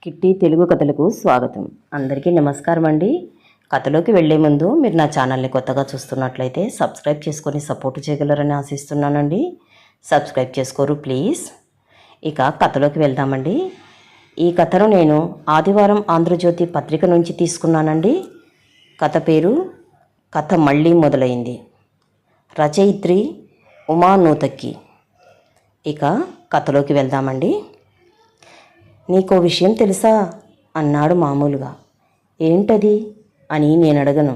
Kitty Telugu కథలకు స్వాగతం. అందరికీ నమస్కారం అండి. కథలోకి వెళ్లే ముందు మీరు నా ఛానల్ని కొత్తగా చూస్తున్నట్లయితే సబ్స్క్రైబ్ చేసుకొని సపోర్ట్ చేయగలరని ఆశిస్తున్నానండి. సబ్స్క్రైబ్ చేసుకోరు ప్లీజ్. ఇక కథలోకి వెళ్దామండి. ఈ కథను నేను ఆదివారం ఆంధ్రజ్యోతి పత్రిక నుంచి తీసుకున్నానండి. కథ పేరు కథ మళ్ళీ మొదలైంది. రచయిత్రి ఉమా నూతక్కి. ఇక కథలోకి వెళ్దామండి. నీకో విషయం తెలుసా అన్నాడు మామూలుగా. ఏంటది అని నేను అడగను.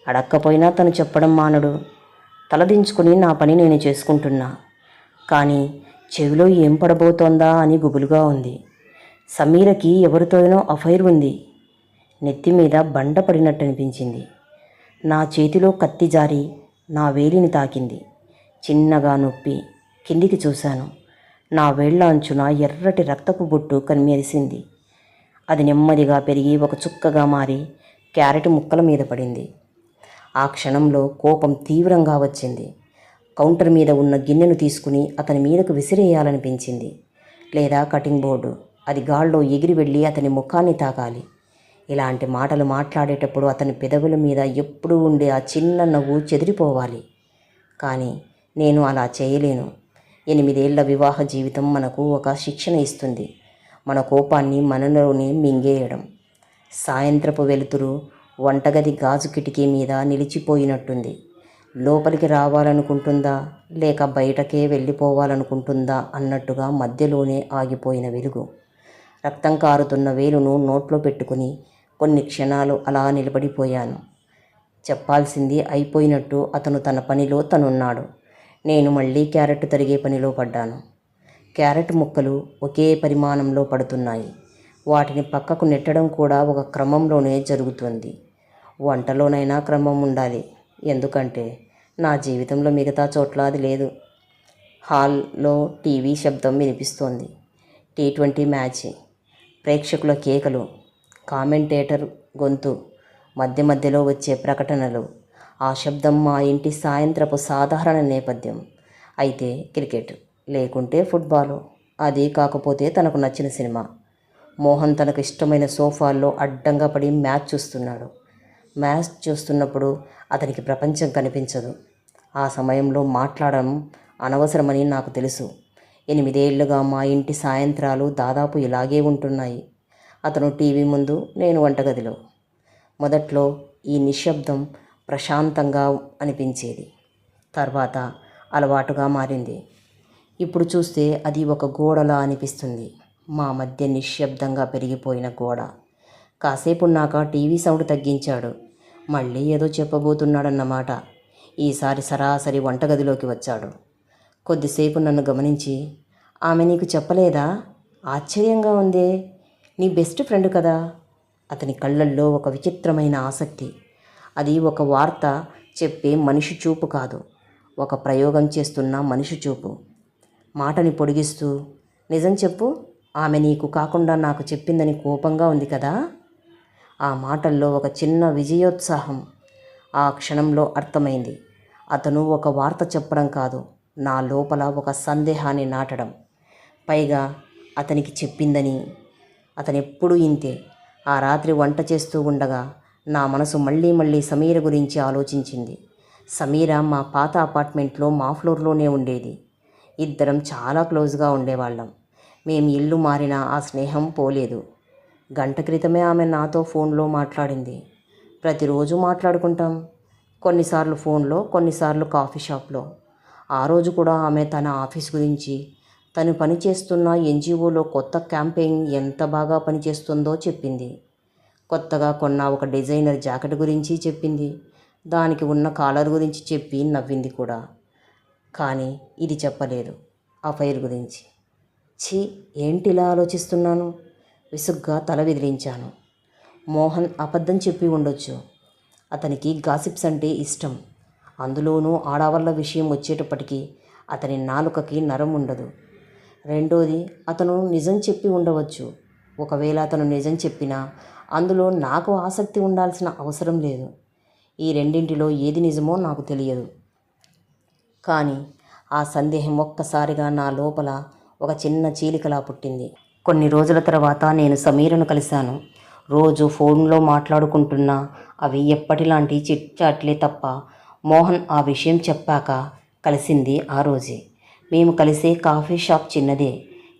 అడక్కపోయినా తను చెప్పడం మానడు. తలదించుకుని నా పని నేను చేసుకుంటున్నా. కానీ చెవిలో ఏం పడబోతోందా అని గుబులుగా ఉంది. సమీరకి ఎవరితోనో అఫైర్ ఉంది. నెత్తి మీద బండ పడినట్టు అనిపించింది. నా చేతిలో కత్తి జారి నా వేలిని తాకింది. చిన్నగా నొప్పి కిందికి చూశాను. నా వేళ్ల అంచున ఎర్రటి రక్తపు బొట్టు కనిమెరిసింది. అది నెమ్మదిగా పెరిగి ఒక చుక్కగా మారి క్యారెట్ ముక్కల మీద పడింది. ఆ క్షణంలో కోపం తీవ్రంగా వచ్చింది. కౌంటర్ మీద ఉన్న గిన్నెను తీసుకుని అతని మీదకు విసిరేయాలనిపించింది. లేదా కటింగ్ బోర్డు, అది గాల్లో ఎగిరి వెళ్ళి అతని ముఖాన్ని తాకాలి. ఇలాంటి మాటలు మాట్లాడేటప్పుడు అతని పెదవుల మీద ఎప్పుడూ ఉండే ఆ చిన్న నవ్వు చెదిరిపోవాలి. కానీ నేను అలా చేయలేను. 8 ఏళ్ల వివాహ జీవితం మనకు ఒక శిక్షణ ఇస్తుంది. మన కోపాన్ని మనలోనే మింగేయడం. సాయంత్రపు వెలుతురు వంటగది గాజు కిటికీ మీద నిలిచిపోయినట్టుంది. లోపలికి రావాలనుకుంటుందా లేక బయటకే వెళ్ళిపోవాలనుకుంటుందా అన్నట్టుగా మధ్యలోనే ఆగిపోయిన వెలుగు. రక్తం కారుతున్న వేలును నోట్లో పెట్టుకుని కొన్ని క్షణాలు అలా నిలబడిపోయాను. చెప్పాల్సింది అయిపోయినట్టు అతను తన పనిలో తనున్నాడు. నేను మళ్ళీ క్యారెట్ తరిగే పనిలో పడ్డాను. క్యారెట్ ముక్కలు ఒకే పరిమాణంలో పడుతున్నాయి. వాటిని పక్కకు నెట్టడం కూడా ఒక క్రమంలోనే జరుగుతుంది. వంటలోనైనా క్రమం ఉండాలి. ఎందుకంటే నా జీవితంలో మిగతా చోట్ల అది లేదు. హాల్లో టీవీ శబ్దం వినిపిస్తోంది. T20 మ్యాచ్, ప్రేక్షకుల కేకలు, కామెంటేటర్ గొంతు, మధ్య మధ్యలో వచ్చే ప్రకటనలు. ఆ శబ్దం మా ఇంటి సాయంత్రపు సాధారణ నేపథ్యం. అయితే క్రికెట్, లేకుంటే ఫుట్బాలు, అది కాకపోతే తనకు నచ్చిన సినిమా. మోహన్ తనకు ఇష్టమైన సోఫాల్లో అడ్డంగా పడి మ్యాచ్ చూస్తున్నాడు. మ్యాచ్ చూస్తున్నప్పుడు అతనికి ప్రపంచం కనిపించదు. ఆ సమయంలో మాట్లాడడం అనవసరమని నాకు తెలుసు. 8 ఏళ్లుగా మా ఇంటి సాయంత్రాలు దాదాపు ఇలాగే ఉంటున్నాయి. అతను టీవీ ముందు, నేను వంటగదిలో. మొదట్లో ఈ నిశ్శబ్దం ప్రశాంతంగా అనిపించేది. తర్వాత అలవాటుగా మారింది. ఇప్పుడు చూస్తే అది ఒక గోడలా అనిపిస్తుంది. మా మధ్య నిశ్శబ్దంగా పెరిగిపోయిన గోడ. కాసేపున్నాక టీవీ సౌండ్ తగ్గించాడు. మళ్ళీ ఏదో చెప్పబోతున్నాడన్నమాట. ఈసారి సరాసరి వంటగదిలోకి వచ్చాడు. కొద్దిసేపు నన్ను గమనించి, ఆమె నీకు చెప్పలేదా? ఆశ్చర్యంగా ఉందే. నీ బెస్ట్ ఫ్రెండ్ కదా. అతని కళ్ళల్లో ఒక విచిత్రమైన ఆసక్తి. అది ఒక వార్త చెప్పే మనిషి చూపు కాదు, ఒక ప్రయోగం చేస్తున్న మనిషి చూపు. మాటని పొడిగిస్తూ, నిజం చెప్పు, ఆమె నీకు కాకుండా నాకు చెప్పిందని కోపంగా ఉంది కదా. ఆ మాటల్లో ఒక చిన్న విజయోత్సాహం. ఆ క్షణంలో అర్థమైంది. అతను ఒక వార్త చెప్పడం కాదు, నా లోపల ఒక సందేహాన్ని నాటడం. పైగా అతనికి చెప్పిందని. అతనెప్పుడూ ఇంతే. ఆ రాత్రి వంట చేస్తూ ఉండగా నా మనసు మళ్ళీ సమీర గురించి ఆలోచించింది. సమీర మా పాత అపార్ట్మెంట్లో మా ఫ్లోర్లోనే ఉండేది. ఇద్దరం చాలా క్లోజ్గా ఉండేవాళ్ళం. మేము ఇల్లు మారినా ఆ స్నేహం పోలేదు. గంట క్రితమే ఆమె నాతో ఫోన్లో మాట్లాడింది. ప్రతిరోజు మాట్లాడుకుంటాం. కొన్నిసార్లు ఫోన్లో, కొన్నిసార్లు కాఫీ షాప్లో. ఆ రోజు కూడా ఆమె తన ఆఫీస్ గురించి, తను పనిచేస్తున్న NGOలో కొత్త క్యాంపెయిన్ ఎంత బాగా పనిచేస్తుందో చెప్పింది. కొత్తగా కొన్న ఒక డిజైనర్ జాకెట్ గురించి చెప్పింది. దానికి ఉన్న కాలర్ గురించి చెప్పి నవ్వింది కూడా. కానీ ఇది చెప్పలేదు, అఫైర్ గురించి. ఛీ, ఏంటిలా ఆలోచిస్తున్నాను? విసుగ్గా తల విదిలించాను. మోహన్ అబద్ధం చెప్పి ఉండొచ్చు. అతనికి గాసిప్స్ అంటే ఇష్టం. అందులోనూ ఆడవాళ్ళ విషయం వచ్చేటప్పటికీ అతని నాలుకకి నరం ఉండదు. రెండోది, అతను నిజం చెప్పి ఉండవచ్చు. ఒకవేళ అతను నిజం చెప్పినా అందులో నాకు ఆసక్తి ఉండాల్సిన అవసరం లేదు. ఈ రెండింటిలో ఏది నిజమో నాకు తెలియదు. కానీ ఆ సందేహం ఒక్కసారిగా నా లోపల ఒక చిన్న చీలికలా పుట్టింది. కొన్ని రోజుల తర్వాత నేను సమీరను కలిశాను. రోజు ఫోన్లో మాట్లాడుకుంటున్నా. అవి ఎప్పటిలాంటి చిట్ చాట్లే తప్ప మోహన్ ఆ విషయం చెప్పాక కలిసింది ఆ రోజే. మేము కలిసే కాఫీ షాప్ చిన్నదే.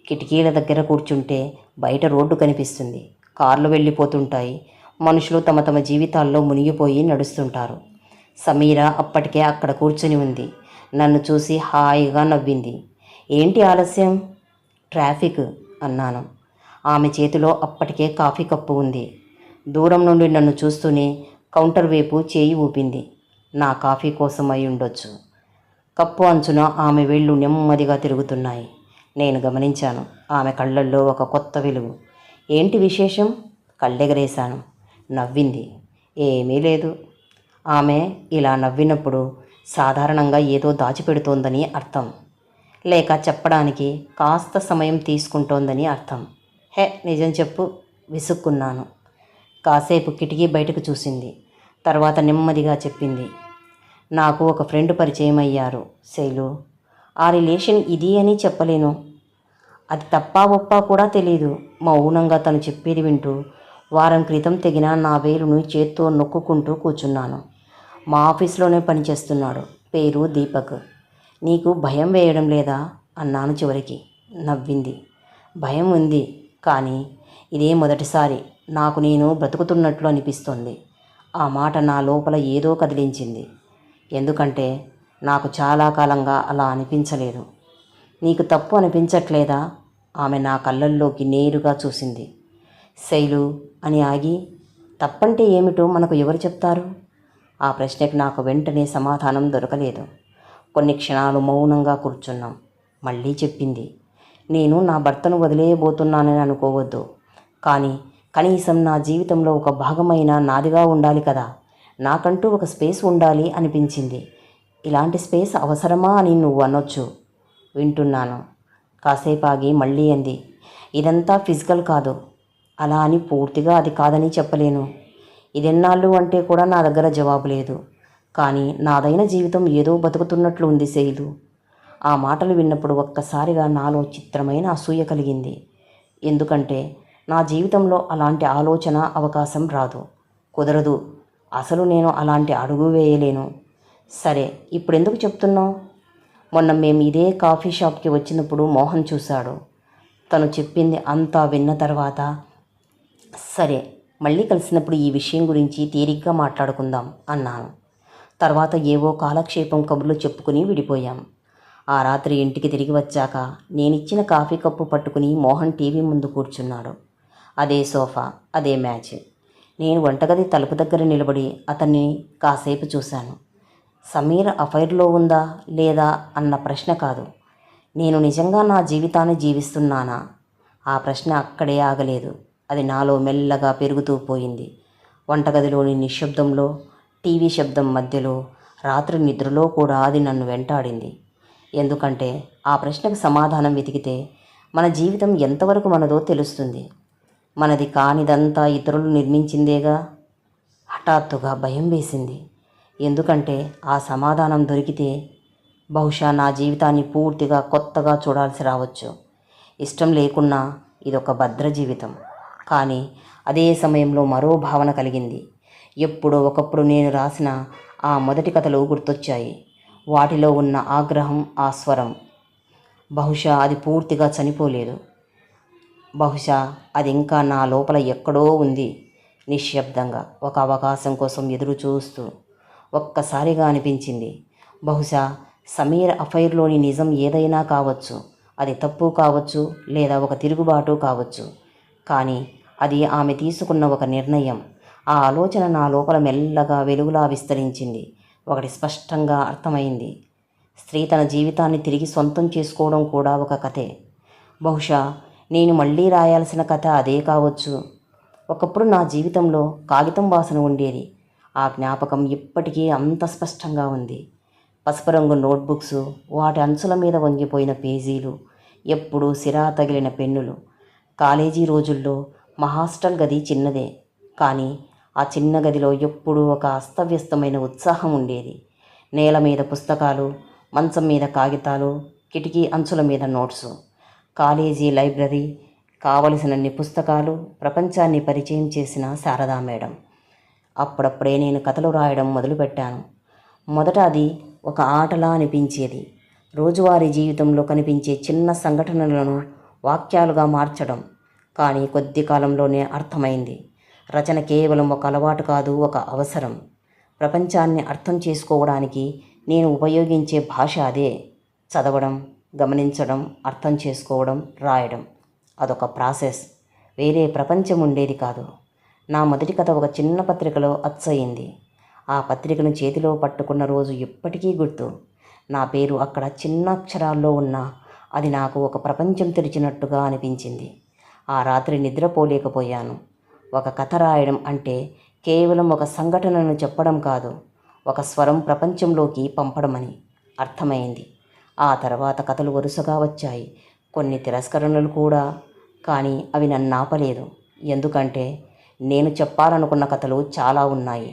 కిటికీల దగ్గర కూర్చుంటే బయట రోడ్డు కనిపిస్తుంది. కార్లు వెళ్ళిపోతుంటాయి. మనుషులు తమ తమ జీవితాల్లో మునిగిపోయి నడుస్తుంటారు. సమీర అప్పటికే అక్కడ కూర్చుని ఉంది. నన్ను చూసి హాయిగా నవ్వింది. ఏంటి ఆలస్యం? ట్రాఫిక్ అన్నాను. ఆమె చేతిలో అప్పటికే కాఫీ కప్పు ఉంది. దూరం నుండి నన్ను చూస్తూనే కౌంటర్ వైపు చేయి ఊపింది. నా కాఫీ కోసం అయి ఉండొచ్చు. కప్పు అంచున ఆమె వేళ్ళు నెమ్మదిగా తిరుగుతున్నాయి. నేను గమనించాను. ఆమె కళ్ళల్లో ఒక కొత్త వెలుగు. ఏంటి విశేషం? కళ్ళెగరేశాను. నవ్వింది. ఏమీ లేదు. ఆమె ఇలా నవ్వినప్పుడు సాధారణంగా ఏదో దాచిపెడుతోందని అర్థం. లేక చెప్పడానికి కాస్త సమయం తీసుకుంటోందని అర్థం. నిజం చెప్పు, విసుక్కున్నాను. కాసేపు కిటికీ బయటకు చూసింది. తర్వాత నెమ్మదిగా చెప్పింది. నాకు ఒక ఫ్రెండ్ పరిచయం అయ్యారు శైలు. ఆ రిలేషన్ ఇది అని చెప్పలేను. అది తప్పా ఒప్పా కూడా తెలీదు. మౌనంగా తను చెప్పేది వింటూ వారం క్రితం తెగిన నా వేలును చేత్తో నొక్కుకుంటూ కూర్చున్నాను. మా ఆఫీస్లోనే పనిచేస్తున్నాడు. పేరు దీపక్. నీకు భయం వేయడం లేదా అన్నాను చివరికి. నవ్వింది. భయం ఉంది, కానీ ఇదే మొదటిసారి నాకు నేను బ్రతుకుతున్నట్లు అనిపిస్తోంది. ఆ మాట నా లోపల ఏదో కదిలించింది. ఎందుకంటే నాకు చాలా కాలంగా అలా అనిపించలేదు. నీకు తప్పు అనిపించట్లేదా? ఆమె నా కళ్ళల్లోకి నేరుగా చూసింది. శైలు అని ఆగి, తప్పంటే ఏమిటో మనకు ఎవరు చెప్తారు? ఆ ప్రశ్నకి నాకు వెంటనే సమాధానం దొరకలేదు. కొన్ని క్షణాలు మౌనంగా కూర్చున్నాం. మళ్ళీ చెప్పింది. నేను నా భర్తను వదిలేయబోతున్నానని అనుకోవద్దు, కానీ కనీసం నా జీవితంలో ఒక భాగమైన నాదిగా ఉండాలి కదా. నాకంటూ ఒక స్పేస్ ఉండాలి అనిపించింది. ఇలాంటి స్పేస్ అవసరమా అని నువ్వు అనొచ్చు. వింటున్నాను. కాసేపు ఆగి మళ్ళీ అంది. ఇదంతా ఫిజికల్ కాదు. అలా అని పూర్తిగా అది కాదని చెప్పలేను. ఇదెన్నాళ్ళు అంటే కూడా నా దగ్గర జవాబు లేదు. కానీ నాదైన జీవితం ఏదో బతుకుతున్నట్లు ఉంది శైలు. ఆ మాటలు విన్నప్పుడు ఒక్కసారిగా నాలో చిత్రమైన అసూయ కలిగింది. ఎందుకంటే నా జీవితంలో అలాంటి ఆలోచన అవకాశం రాదు, కుదరదు. అసలు నేను అలాంటి అడుగు వేయలేను. సరే, ఇప్పుడెందుకు చెప్తున్నావు? మొన్న మేము ఇదే కాఫీ షాప్కి వచ్చినప్పుడు మోహన్ చూశాడు. తను చెప్పింది అంతా విన్న తర్వాత, సరే మళ్ళీ కలిసినప్పుడు ఈ విషయం గురించి తీరిగ్గా మాట్లాడుకుందాం అన్నాను. తర్వాత ఏవో కాలక్షేపం కబుర్లు చెప్పుకుని విడిపోయాం. ఆ రాత్రి ఇంటికి తిరిగి వచ్చాక నేనిచ్చిన కాఫీ కప్పు పట్టుకుని మోహన్ టీవీ ముందు కూర్చున్నాడు. అదే సోఫా, అదే మ్యాచ్. నేను వంటగది తలుపు దగ్గర నిలబడి అతన్ని కాసేపు చూశాను. సమీర అఫైర్లో ఉందా లేదా అన్న ప్రశ్న కాదు, నేను నిజంగా నా జీవితాన్ని జీవిస్తున్నానా? ఆ ప్రశ్న అక్కడే ఆగలేదు. అది నాలో మెల్లగా పెరుగుతూ పోయింది. వంటగదిలోని నిశ్శబ్దంలో, టీవీ శబ్దం మధ్యలో, రాత్రి నిద్రలో కూడా అది నన్ను వెంటాడింది. ఎందుకంటే ఆ ప్రశ్నకు సమాధానం వెతికితే మన జీవితం ఎంతవరకు మనదో తెలుస్తుంది. మనది కానిదంతా ఇతరులు నిర్మించిందేగా. హఠాత్తుగా భయం వేసింది. ఎందుకంటే ఆ సమాధానం దొరికితే బహుశా నా జీవితాన్ని పూర్తిగా కొత్తగా చూడాల్సి రావచ్చు. ఇష్టం లేకున్నా ఇదొక భద్ర జీవితం. కానీ అదే సమయంలో మరో భావన కలిగింది. ఎప్పుడో ఒకప్పుడు నేను రాసిన ఆ మొదటి కథలు గుర్తొచ్చాయి. వాటిలో ఉన్న ఆగ్రహం, ఆ స్వరం. బహుశా అది పూర్తిగా చనిపోలేదు. బహుశా అది ఇంకా నా లోపల ఎక్కడో ఉంది, నిశ్శబ్దంగా, ఒక అవకాశం కోసం ఎదురు చూస్తూ. ఒక్కసారిగా అనిపించింది, బహుశా సమీర్ అఫైర్లోని నిజం ఏదైనా కావచ్చు. అది తప్పు కావచ్చు, లేదా ఒక తిరుగుబాటు కావచ్చు. కానీ అది ఆమె తీసుకున్న ఒక నిర్ణయం. ఆ ఆలోచన నా లోపల మెల్లగా వెలుగులా విస్తరించింది. ఒకటి స్పష్టంగా అర్థమైంది. స్త్రీ తన జీవితాన్ని తిరిగి సొంతం చేసుకోవడం కూడా ఒక కథే. బహుశా నేను మళ్ళీ రాయాల్సిన కథ అదే కావచ్చు. ఒకప్పుడు నా జీవితంలో కాగితం వాసన ఉండేది. ఆ జ్ఞాపకం ఇప్పటికీ అంత స్పష్టంగా ఉంది. పసుపు రంగు నోట్బుక్స్, వాటి అంచుల మీద వంగిపోయిన పేజీలు, ఎప్పుడూ సిరా తగిలిన పెన్నులు. కాలేజీ రోజుల్లో మా హాస్టల్ గది చిన్నదే, కానీ ఆ చిన్న గదిలో ఎప్పుడూ ఒక అస్తవ్యస్తమైన ఉత్సాహం ఉండేది. నేల మీద పుస్తకాలు, మంచం మీద కాగితాలు, కిటికీ అంచుల మీద నోట్సు. కాలేజీ లైబ్రరీ కావలసినన్ని పుస్తకాలు, ప్రపంచాన్ని పరిచయం చేసిన శారదా మేడం. అప్పుడప్పుడే నేను కథలు రాయడం మొదలుపెట్టాను. మొదట అది ఒక ఆటలా అనిపించేది. రోజువారీ జీవితంలో కనిపించే చిన్న సంఘటనలను వాక్యాలుగా మార్చడం. కానీ కొద్ది కాలంలోనే అర్థమైంది, రచన కేవలం ఒక అలవాటు కాదు, ఒక అవసరం. ప్రపంచాన్ని అర్థం చేసుకోవడానికి నేను ఉపయోగించే భాష అదే. చదవడం, గమనించడం, అర్థం చేసుకోవడం, రాయడం అదొక ప్రాసెస్. వేరే ప్రపంచం ఉండేది కాదు. నా మొదటి కథ ఒక చిన్న పత్రికలో అచ్చయింది. ఆ పత్రికను చేతిలో పట్టుకున్న రోజు ఎప్పటికీ గుర్తు. నా పేరు అక్కడ చిన్న అక్షరాల్లో ఉన్నా అది నాకు ఒక ప్రపంచం తెరిచినట్టుగా అనిపించింది. ఆ రాత్రి నిద్రపోలేకపోయాను. ఒక కథ రాయడం అంటే కేవలం ఒక సంఘటనను చెప్పడం కాదు, ఒక స్వరం ప్రపంచంలోకి పంపడమని అర్థమైంది. ఆ తర్వాత కథలు వరుసగా వచ్చాయి, కొన్ని తిరస్కరణలు కూడా. కానీ అవి నన్ను ఆపలేదు. ఎందుకంటే నేను చెప్పాలనుకున్న కథలు చాలా ఉన్నాయి.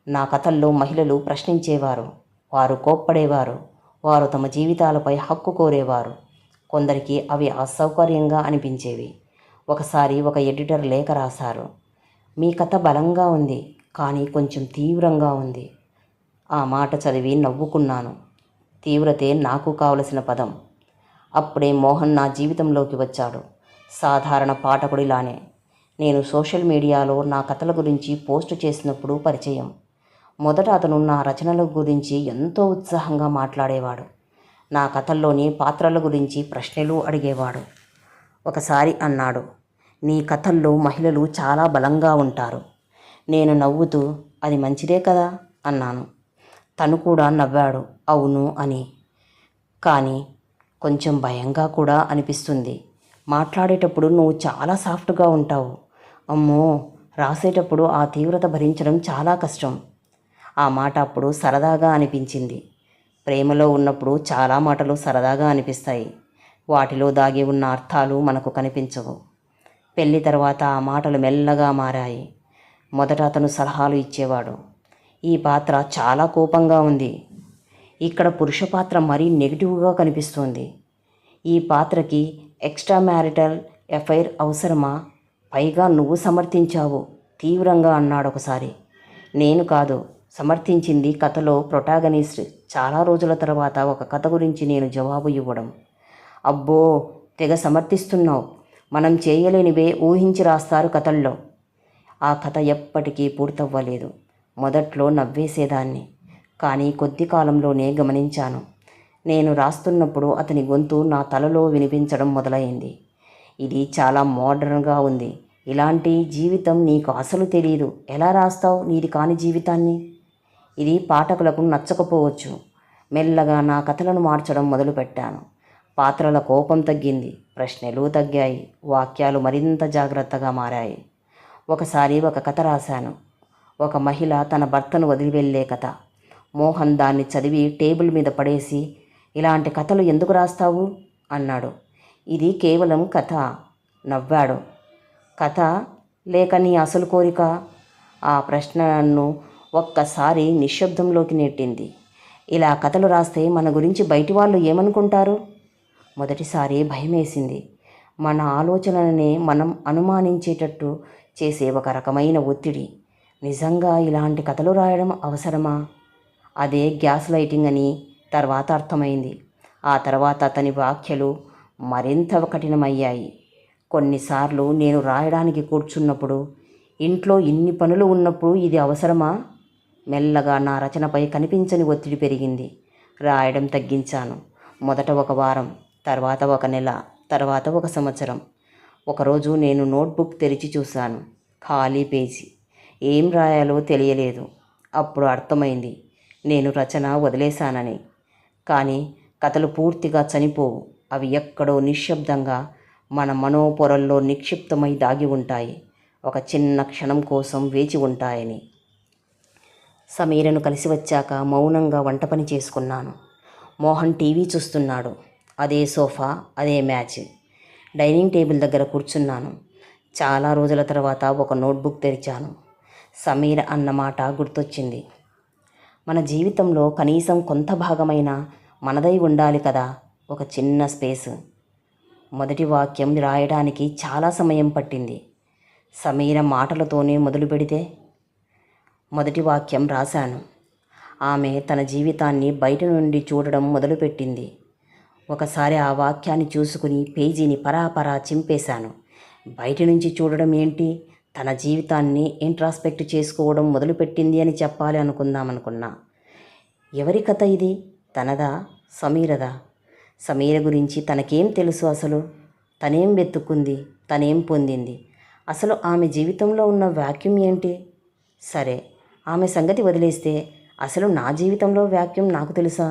నా కథల్లో మహిళలు ప్రశ్నించేవారు, వారు కోప్పడేవారు, వారు తమ జీవితాలపై హక్కు కోరేవారు. కొందరికి అవి అసౌకర్యంగా అనిపించేవి. ఒకసారి ఒక ఎడిటర్ లేఖ రాశారు, మీ కథ బలంగా ఉంది, కానీ కొంచెం తీవ్రంగా ఉంది. ఆ మాట చదివి నవ్వుకున్నాను. తీవ్రతే నాకు కావలసిన పదం. అప్పుడే మోహన్ నా జీవితంలోకి వచ్చాడు. సాధారణ పాఠకుడిలానే. నేను సోషల్ మీడియాలో నా కథల గురించి పోస్టు చేసినప్పుడు పరిచయం. మొదట అతను నా రచనల గురించి ఎంతో ఉత్సాహంగా మాట్లాడేవాడు. నా కథల్లోని పాత్రల గురించి ప్రశ్నలు అడిగేవాడు. ఒకసారి అన్నాడు, నీ కథల్లో మహిళలు చాలా బలంగా ఉంటారు. నేను నవ్వుతూ అది మంచిదే కదా అన్నాను. తను కూడా నవ్వాడు, అవును అని. కానీ కొంచెం భయంగా కూడా అనిపిస్తుంది. మాట్లాడేటప్పుడు నువ్వు చాలా సాఫ్ట్గా ఉంటావు. అమ్మో, రాసేటప్పుడు ఆ తీవ్రత భరించడం చాలా కష్టం. ఆ మాట అప్పుడు సరదాగా అనిపించింది. ప్రేమలో ఉన్నప్పుడు చాలా మాటలు సరదాగా అనిపిస్తాయి. వాటిలో దాగి ఉన్న అర్థాలు మనకు కనిపించవు. పెళ్లి తర్వాత ఆ మాటలు మెల్లగా మారాయి. మొదట అతను సలహాలు ఇచ్చేవాడు. ఈ పాత్ర చాలా కోపంగా ఉంది, ఇక్కడ పురుష పాత్ర మరీ నెగిటివ్గా కనిపిస్తోంది, ఈ పాత్రకి ఎక్స్ట్రా మ్యారిటల్ ఎఫైర్ అవసరమా, పైగా నువ్వు సమర్థించావు తీవ్రంగా అన్నాడు ఒకసారి. నేను కాదు సమర్థించింది, కథలో ప్రొటాగనిస్ట్. చాలా రోజుల తర్వాత ఒక కథ గురించి నేను జవాబు ఇవ్వడం, అబ్బో తెగ సమర్థిస్తున్నావు, మనం చేయలేనివే ఊహించి రాస్తారు కథల్లో. ఆ కథ ఎప్పటికీ పూర్తవ్వలేదు. మొదట్లో నవ్వేసేదాన్ని, కానీ కొద్ది కాలంలోనే గమనించాను. నేను రాస్తున్నప్పుడు అతని గొంతు నా తలలో వినిపించడం మొదలైంది. ఇది చాలా మోడర్న్గా ఉంది, ఇలాంటి జీవితం నీకు అసలు తెలియదు, ఎలా రాస్తావు నీది కాని జీవితాన్ని. ఇది పాఠకులకు నచ్చకపోవచ్చు. మెల్లగా నా కథలను మార్చడం మొదలుపెట్టాను. పాత్రల కోపం తగ్గింది, ప్రశ్నలు తగ్గాయి, వాక్యాలు మరింత జాగ్రత్తగా మారాయి. ఒకసారి ఒక కథ రాశాను, ఒక మహిళ తన భర్తను వదిలి వెళ్ళే కథ. మోహన్ దాన్ని చదివి టేబుల్ మీద పడేసి, ఇలాంటి కథలు ఎందుకు రాస్తావు అన్నాడు. ఇది కేవలం కథ. నవ్వాడు. కథ లేక నీ అసలు కోరిక? ఆ ప్రశ్న నన్ను ఒక్కసారి నిశ్శబ్దంలోకి నెట్టింది. ఇలా కథలు రాస్తే మన గురించి బయటి వాళ్ళు ఏమనుకుంటారు? మొదటిసారి భయమేసింది. మన ఆలోచనలనే మనం అనుమానించేటట్టు చేసే ఒక రకమైన ఒత్తిడి. నిజంగా ఇలాంటి కథలు రాయడం అవసరమా? అదే గ్యాస్ లైటింగ్ అని తర్వాత అర్థమైంది. ఆ తర్వాత అతని వ్యాఖ్యలు మరింత కఠినమయ్యాయి. కొన్నిసార్లు నేను రాయడానికి కూర్చున్నప్పుడు, ఇంట్లో ఇన్ని పనులు ఉన్నప్పుడు ఇది అవసరమా? మెల్లగా నా రచనపై కనిపించని ఒత్తిడి పెరిగింది. రాయడం తగ్గించాను. మొదట ఒక వారం, తర్వాత ఒక నెల, తర్వాత ఒక సంవత్సరం. ఒకరోజు నేను నోట్బుక్ తెరిచి చూశాను, ఖాళీ పేజీ. ఏం రాయాలో తెలియలేదు. అప్పుడు అర్థమైంది, నేను రచన వదిలేశానని. కానీ కథలు పూర్తిగా చనిపోవు. అవి ఎక్కడో నిశ్శబ్దంగా మన మనోపొరల్లో నిక్షిప్తమై దాగి ఉంటాయి, ఒక చిన్న క్షణం కోసం వేచి ఉంటాయని. సమీరను కలిసి వచ్చాక మౌనంగా వంట పని చేసుకున్నాను. మోహన్ టీవీ చూస్తున్నాడు. అదే సోఫా, అదే మ్యాచ్. డైనింగ్ టేబుల్ దగ్గర కూర్చున్నాను. చాలా రోజుల తర్వాత ఒక నోట్బుక్ తెరిచాను. సమీర అన్న మాట గుర్తొచ్చింది. మన జీవితంలో కనీసం కొంత భాగమైనా మనదై ఉండాలి కదా, ఒక చిన్న స్పేస్. మొదటి వాక్యం రాయడానికి చాలా సమయం పట్టింది. సమీర మాటలతోనే మొదలు పెడితే మొదటి వాక్యం రాశాను. ఆమె తన జీవితాన్ని బయట నుండి చూడడం మొదలుపెట్టింది. ఒకసారి ఆ వాక్యాన్ని చూసుకుని పేజీని పరాపరా చింపేశాను. బయట నుంచి చూడడం ఏంటి, తన జీవితాన్ని ఇంట్రాస్పెక్ట్ చేసుకోవడం మొదలుపెట్టింది అని చెప్పాలి అనుకుందామనుకున్నా. ఎవరి కథ ఇది? తనదా? సమీరదా? సమీర గురించి తనకేం తెలుసు అసలు? తనేం వెతుక్కుంది? తనేం పొందింది? అసలు ఆమె జీవితంలో ఉన్న వాక్యూమ్ ఏంటి? సరే, ఆమె సంగతి వదిలేస్తే అసలు నా జీవితంలో వాక్యూమ్ నాకు తెలుసా?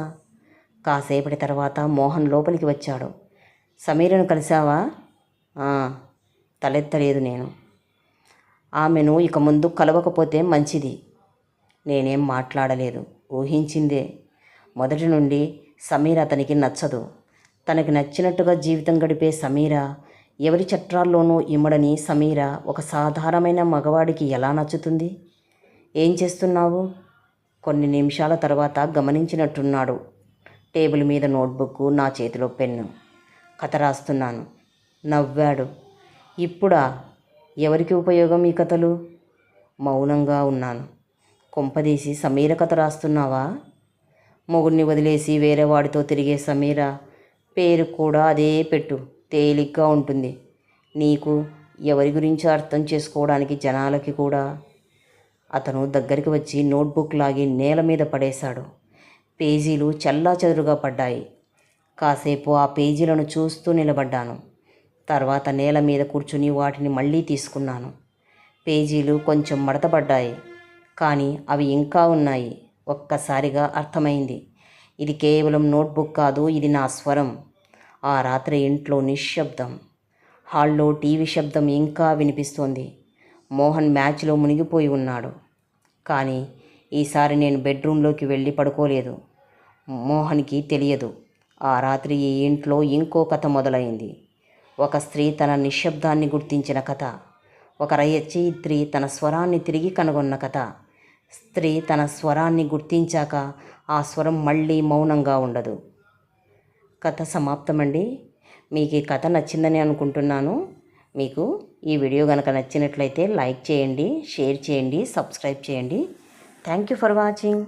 కాసేపటి తర్వాత మోహన్ లోపలికి వచ్చాడు. సమీరను కలిశావా? తలెత్తలేదు నేను. ఆమెను ఇక ముందు కలవకపోతే మంచిది. నేనేం మాట్లాడలేదు. ఊహించిందే. మొదటి నుండి సమీర అతనికి నచ్చదు. తనకి నచ్చినట్టుగా జీవితం గడిపే సమీర, ఎవరి చట్టాల్లోనూ ఇమ్మడని సమీర ఒక సాధారణమైన మగవాడికి ఎలా నచ్చుతుంది? ఏం చేస్తున్నావు? కొన్ని నిమిషాల తర్వాత గమనించినట్టున్నాడు. టేబుల్ మీద నోట్బుక్, నా చేతిలో పెన్ను. కథ రాస్తున్నాను. నవ్వాడు. ఇప్పుడా? ఎవరికి ఉపయోగం ఈ కథలు? మౌనంగా ఉన్నాను. కొంపదీసి సమీర కథ రాస్తున్నావా? మొగుడిని వదిలేసి వేరే వాడితో తిరిగే సమీర. పేరు కూడా అదే పెట్టు, తేలిగ్గా ఉంటుంది. నీకు, ఎవరి గురించి అర్థం చేసుకోవడానికి జనాలకి కూడా. అతను దగ్గరికి వచ్చి నోట్బుక్ లాగి నేల మీద పడేశాడు. పేజీలు చెల్లాచెదురుగా పడ్డాయి. కాసేపు ఆ పేజీలను చూస్తూ నిలబడ్డాను. తర్వాత నేల మీద కూర్చుని వాటిని మళ్ళీ తీసుకున్నాను. పేజీలు కొంచెం మడతపడ్డాయి, కానీ అవి ఇంకా ఉన్నాయి. ఒక్కసారిగా అర్థమైంది. ఇది కేవలం నోట్బుక్ కాదు, ఇది నా స్వరం. ఆ రాత్రి ఇంట్లో నిశ్శబ్దం. హాల్లో టీవీ శబ్దం ఇంకా వినిపిస్తోంది. మోహన్ మ్యాచ్లో మునిగిపోయి ఉన్నాడు. కానీ ఈసారి నేను బెడ్రూమ్లోకి వెళ్ళి పడుకోలేదు. మోహన్కి తెలియదు. ఆ రాత్రి ఈ ఇంట్లో ఇంకో కథ మొదలైంది. ఒక స్త్రీ తన నిశ్శబ్దాన్ని గుర్తించిన కథ. ఒక రచయిత్రి తన స్వరాన్ని తిరిగి కనుగొన్న కథ. స్త్రీ తన స్వరాన్ని గుర్తించాక ఆ స్వరం మళ్ళీ మౌనంగా ఉండదు. కథ సమాప్తమండి. మీకు ఈ కథ నచ్చిందని అనుకుంటున్నాను. మీకు ఈ వీడియో కనుక నచ్చినట్లయితే లైక్ చేయండి, షేర్ చేయండి, సబ్స్క్రైబ్ చేయండి. Thank you for watching.